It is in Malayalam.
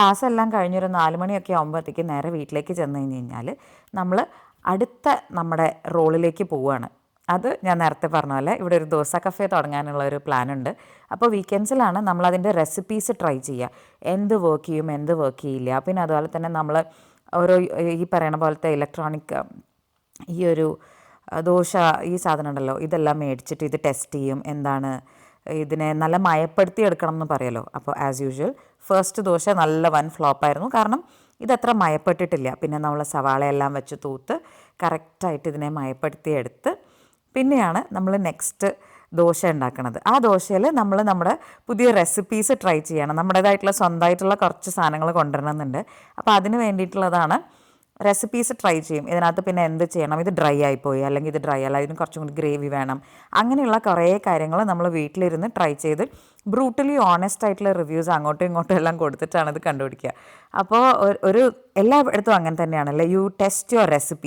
ക്ലാസ് എല്ലാം കഴിഞ്ഞൊരു 4 മണിയൊക്കെ ആകുമ്പോഴത്തേക്കും നേരെ വീട്ടിലേക്ക് ചെന്ന് കഴിഞ്ഞാൽ നമ്മൾ അടുത്ത നമ്മുടെ റോളിലേക്ക് പോവുകയാണ്. അത് ഞാൻ നേരത്തെ പറഞ്ഞ പോലെ ഇവിടെ ഒരു ദോസ കഫേ തുടങ്ങാനുള്ള ഒരു പ്ലാനുണ്ട്. അപ്പോൾ വീക്കെൻഡ്സിലാണ് നമ്മളതിൻ്റെ റെസിപ്പീസ് ട്രൈ ചെയ്യുക. എന്ത് വർക്ക് ചെയ്യും, എന്ത് വർക്ക് ചെയ്യില്ല. പിന്നെ അതുപോലെ തന്നെ നമ്മൾ ഓരോ ഈ പറയണ പോലത്തെ ഇലക്ട്രോണിക് ഈ ഒരു ദോശ ഈ സാധനം ഉണ്ടല്ലോ, ഇതെല്ലാം മേടിച്ചിട്ട് ഇത് ടെസ്റ്റ് ചെയ്യും. എന്താണ് ഇതിനെ നല്ല മയപ്പെടുത്തി എടുക്കണം എന്ന് പറയുമല്ലോ. അപ്പോൾ ആസ് യൂഷ്വൽ ഫസ്റ്റ് ദോശ നല്ല വൻ ഫ്ലോപ്പായിരുന്നു. കാരണം ഇതത്ര മയപ്പെട്ടിട്ടില്ല. പിന്നെ നമ്മൾ സവാളയെല്ലാം വെച്ച് തൂത്ത് കറക്റ്റായിട്ട് ഇതിനെ മയപ്പെടുത്തി എടുത്ത് പിന്നെയാണ് നമ്മൾ നെക്സ്റ്റ് ദോശ ഉണ്ടാക്കുന്നത്. ആ ദോശയിൽ നമ്മൾ നമ്മുടെ പുതിയ റെസിപ്പീസ് ട്രൈ ചെയ്യണം. നമ്മുടേതായിട്ടുള്ള സ്വന്തമായിട്ടുള്ള കുറച്ച് സാധനങ്ങൾ കൊണ്ടുവരണമെന്നുണ്ട്. അപ്പോൾ അതിന് വേണ്ടിയിട്ടുള്ളതാണ് റെസിപ്പീസ് ട്രൈ ചെയ്യും. ഇതിനകത്ത് പിന്നെ എന്ത് ചെയ്യണം, ഇത് ഡ്രൈ ആയിപ്പോയി, അല്ലെങ്കിൽ ഇത് ഡ്രൈ അല്ല, ഇതിന് കുറച്ചും കൂടി ഗ്രേവി വേണം, അങ്ങനെയുള്ള കുറേ കാര്യങ്ങൾ നമ്മൾ വീട്ടിലിരുന്ന് ട്രൈ ചെയ്ത് ബ്രൂട്ടലി ഓണസ്റ്റ് ആയിട്ടുള്ള റിവ്യൂസ് അങ്ങോട്ടും ഇങ്ങോട്ടും എല്ലാം കൊടുത്തിട്ടാണ് ഇത് കണ്ടുപിടിക്കുക. അപ്പോൾ ഒരു എല്ലായിടത്തും അങ്ങനെ തന്നെയാണല്ലേ, യു ടെസ്റ്റ് യുവർ റെസിപ്പി.